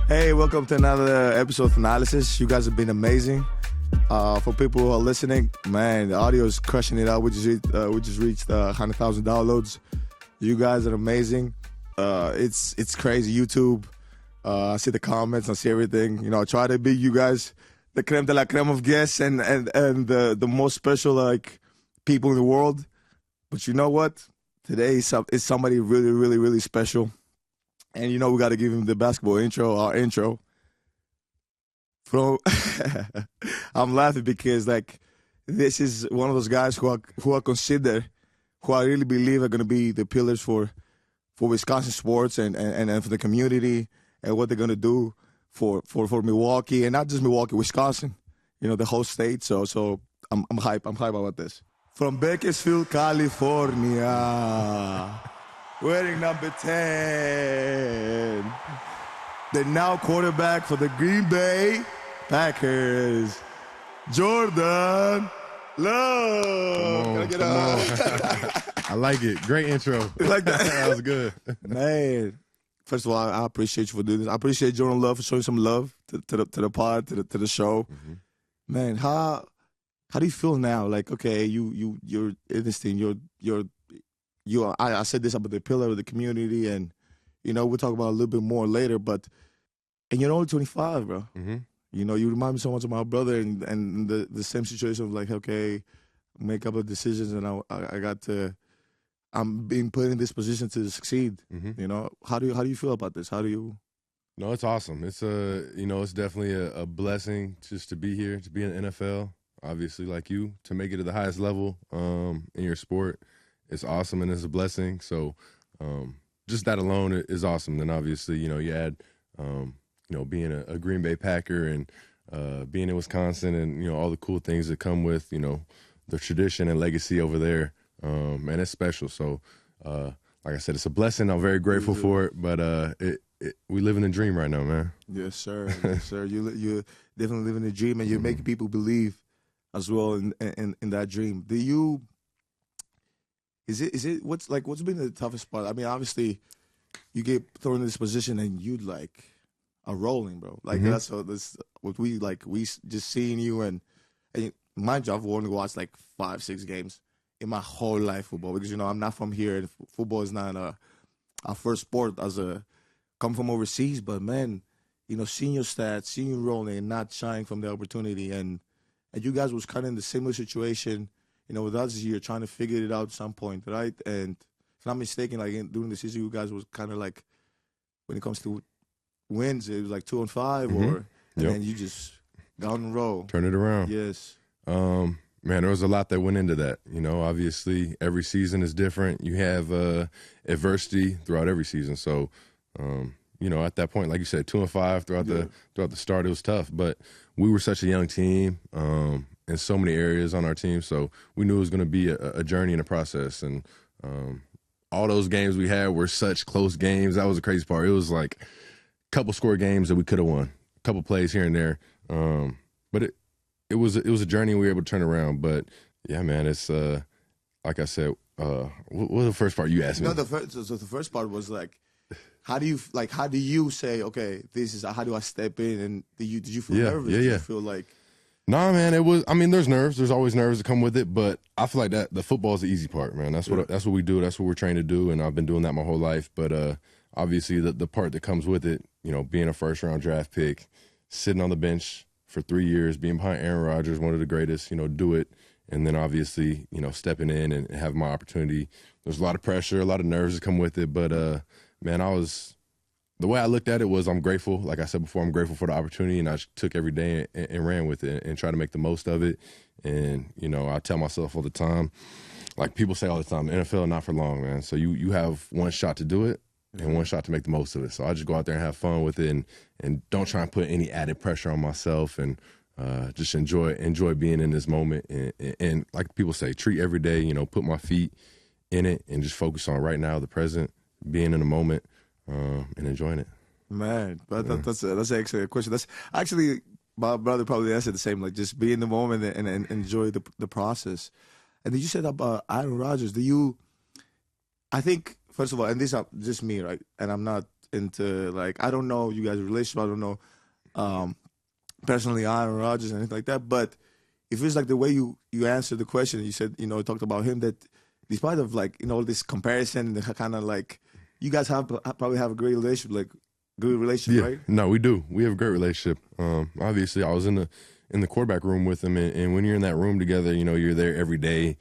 Hey, welcome to another episode of Thanasis. You guys have been amazing. For people who are listening, man, the audio is crushing it out. We just reached 100,000 downloads. You guys are amazing. It's crazy. YouTube. I see the comments. I see everything. You know, I try to be you guys the creme de la creme of guests and the most special people in the world. But you know what? Today is somebody really, really, really special. And you know we got to give him the basketball intro, our intro. I'm laughing because this is one of those guys who I consider, who I really believe are going to be the pillars for Wisconsin sports and for the community and what they're going to do for Milwaukee, and not just Milwaukee, Wisconsin, you know, the whole state. So I'm hype. I'm hype about this. From Bakersfield, California. Wearing number 10, the now quarterback for the Green Bay Packers, Jordan Love. Come on. I like it. Great intro. You like that? That was good. Man, first of all, I appreciate you for doing this. I appreciate Jordan Love for showing some love to the pod, to the show. Mm-hmm. Man, how do you feel now? Like, okay, you're in this thing. I said this about the pillar of the community, and you know we'll talk about it a little bit more later. And you're only 25, bro. Mm-hmm. You know, you remind me so much of my brother, and the same situation of like, okay, make up of decisions, and I'm being put in this position to succeed. Mm-hmm. You know, how do you feel about this? How do you? No, it's awesome. It's it's definitely a blessing just to be here, to be in the NFL. Obviously, like you, to make it to the highest level in your sport. It's awesome and it's a blessing. So just that alone is awesome. Then obviously, you know, you add, being a Green Bay Packer and being in Wisconsin and, you know, all the cool things that come with, you know, the tradition and legacy over there. And it's special. So like I said, it's a blessing. I'm very grateful for it. But we live in a dream right now, man. Yes, sir. Yes, sir. You're definitely living a dream, and you're making people believe as well in that dream. Do you... Is it what's been the toughest part? I mean, obviously, you get thrown in this position and you are rolling, bro. Like mm-hmm. that's what we just seeing you and mind you, I've only watched 5-6 games in my whole life football because you know I'm not from here and football is not our first sport come from overseas. But man, you know, seeing your stats, seeing you rolling and not shying from the opportunity, and you guys was kind of in the similar situation. You know, with us, you're trying to figure it out at some point, right? And if I'm not mistaken, during the season, you guys was kind of when it comes to wins, it was 2-5, mm-hmm. and then you just got on the roll. Turn it around. Yes. Man, there was a lot that went into that. You know, obviously, every season is different. You have adversity throughout every season. So, you know, at that point, like you said, 2-5 throughout the start, it was tough. But we were such a young team. In so many areas on our team, so we knew it was going to be a journey and a process. And all those games we had were such close games. That was the crazy part. It was a couple score games that we could have won, a couple plays here and there. But it was a journey, and we were able to turn around. But yeah, man, it's like I said. What was the first part you asked me? No, the first part was how do you say, okay, this is how do I step in? And did you feel nervous? Did you feel Nah, man, there's nerves. There's always nerves that come with it, but I feel like that the football is the easy part, man. That's what we do. That's what we're trained to do, and I've been doing that my whole life. But obviously the part that comes with it, you know, being a first-round draft pick, sitting on the bench for 3 years, being behind Aaron Rodgers, one of the greatest, you know, do it, and then obviously, you know, stepping in and having my opportunity. There's a lot of pressure, a lot of nerves that come with it, but, man, the way I looked at it was I'm grateful. Like I said before, I'm grateful for the opportunity, and I took every day and ran with it and tried to make the most of it. And, you know, I tell myself all the time, like people say all the time, the NFL not for long, man. So you have one shot to do it and one shot to make the most of it. So I just go out there and have fun with it and don't try and put any added pressure on myself and just enjoy being in this moment. And like people say, treat every day, you know, put my feet in it and just focus on right now, the present, being in the moment. And enjoying it. Man, but that's actually a question. That's actually my brother probably answered the same. Just be in the moment and enjoy the process. And then you said about Aaron Rodgers. I think first of all, and this is just me, right? And I'm not into like I don't know you guys' relationship. I don't know personally Aaron Rodgers and anything like that. But it feels like the way you answered the question, you said you talked about him that despite of like this comparison and the kind of like you guys probably have a great relationship, like good relationship, right? No, we do. We have a great relationship. Obviously, I was in the quarterback room with him, and when you're in that room together, you're there every day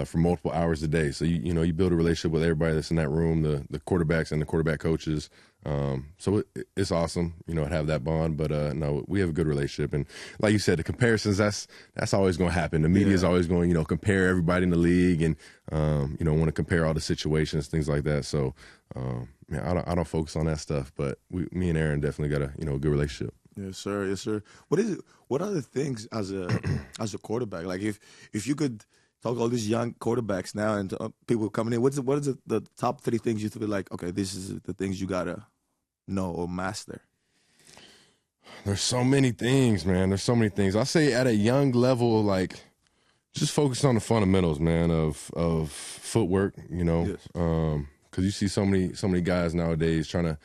for multiple hours a day. So you build a relationship with everybody that's in that room, the quarterbacks and the quarterback coaches. So it's awesome, to have that bond. But no, we have a good relationship, and like you said, the comparisons that's always going to happen. The media is always going, compare everybody in the league, and want to compare all the situations, things like that. So I don't focus on that stuff. But me and Aaron definitely got a good relationship. Yes, sir. Yes, sir. What are the things as a quarterback? Like if you could talk to all these young quarterbacks now and people coming in, what is the top 3 things you feel like, okay, this is the things you gotta know or master? There's so many things, man. There's so many things. I say at a young level, like just focus on the fundamentals, man, of footwork. Yes. Because you see so many guys nowadays trying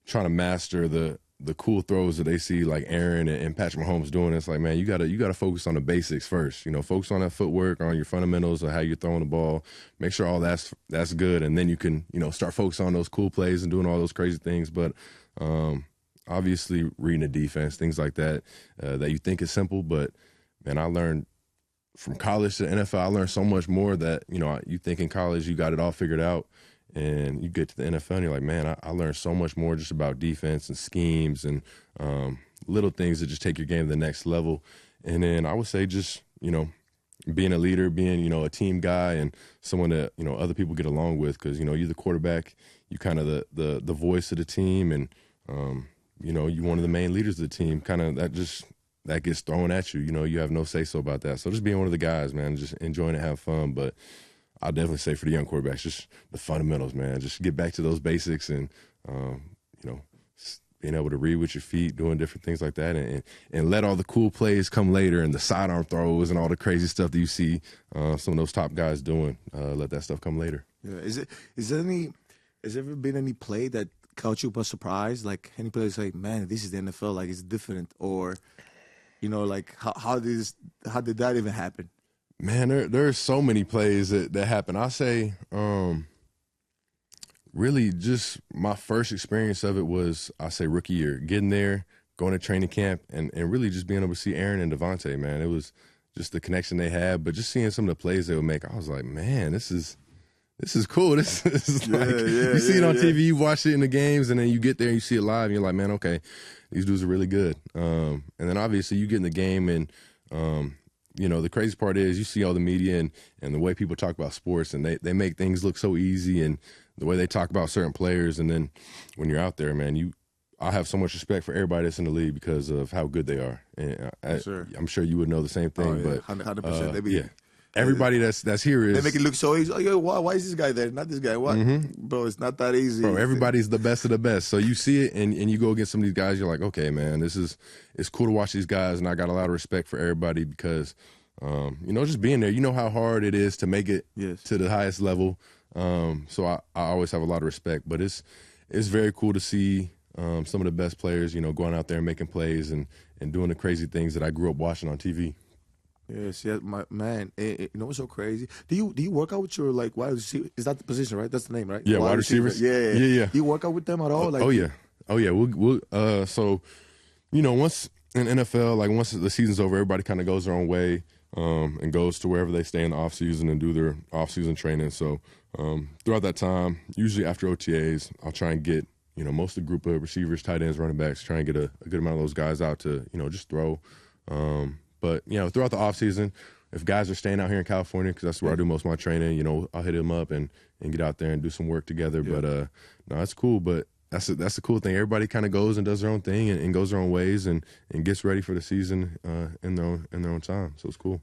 to master the cool throws that they see like Aaron and Patrick Mahomes doing. It's like, man, you gotta focus on the basics first. Focus on that footwork, on your fundamentals of how you're throwing the ball. Make sure all that's good, and then you can start focusing on those cool plays and doing all those crazy things. But obviously, reading the defense, things like that, that you think is simple, but man, I learned from college to NFL. I learned so much more that you think in college you got it all figured out. And you get to the NFL and you're like, man, I learned so much more just about defense and schemes and little things that just take your game to the next level. And then I would say just, being a leader, being, a team guy and someone that, other people get along with because, you're the quarterback, you kind of the voice of the team and, you're one of the main leaders of the team. Kind of that gets thrown at you. You have no say-so about that. So just being one of the guys, man, just enjoying it, have fun. But I'll definitely say for the young quarterbacks, just the fundamentals, man. Just get back to those basics and, being able to read with your feet, doing different things like that, and let all the cool plays come later and the sidearm throws and all the crazy stuff that you see some of those top guys doing. Let that stuff come later. Yeah. Has there ever been any play that caught you by surprise? Like any play that's like, man, this is the NFL, like it's different, or like how did that even happen? Man, there's so many plays that happen. I say, really, just my first experience of it was, I say, rookie year. Getting there, going to training camp, and really just being able to see Aaron and Devontae, man. It was just the connection they had, but just seeing some of the plays they would make, I was like, man, this is cool. This is like, you see it on TV, you watch it in the games, and then you get there and you see it live, and you're like, man, okay, these dudes are really good. And then obviously you get in the game and, the crazy part is you see all the media and the way people talk about sports and they make things look so easy and the way they talk about certain players. And then when you're out there, man, I have so much respect for everybody that's in the league because of how good they are. And I'm sure you would know the same thing. But 100%. Everybody that's here is. They make it look so easy. Like, yo, why is this guy there? Not this guy. What? Mm-hmm. Bro, it's not that easy. Bro, everybody's the best of the best. So you see it and you go against some of these guys, you're like, okay, man, it's cool to watch these guys. And I got a lot of respect for everybody because, just being there, you know how hard it is to make it to the highest level. So I always have a lot of respect. But it's very cool to see some of the best players, going out there and making plays and doing the crazy things that I grew up watching on TV. Yes, my man. What's so crazy? Do you work out with your wide receiver? Is that the position, right? That's the name, right? Yeah, wide receivers. Yeah. Do you work out with them at all? Oh yeah. We'll so once in NFL, once the season's over, everybody kind of goes their own way and goes to wherever they stay in the off season and do their off season training. So throughout that time, usually after OTAs, I'll try and get most of the group of receivers, tight ends, running backs, try and get a good amount of those guys out to just throw. But, throughout the offseason, if guys are staying out here in California, because that's where I do most of my training, I'll hit them up and get out there and do some work together. Yeah. But, no, it's cool. But that's the cool thing. Everybody kind of goes and does their own thing and goes their own ways and gets ready for the season in their own time. So it's cool.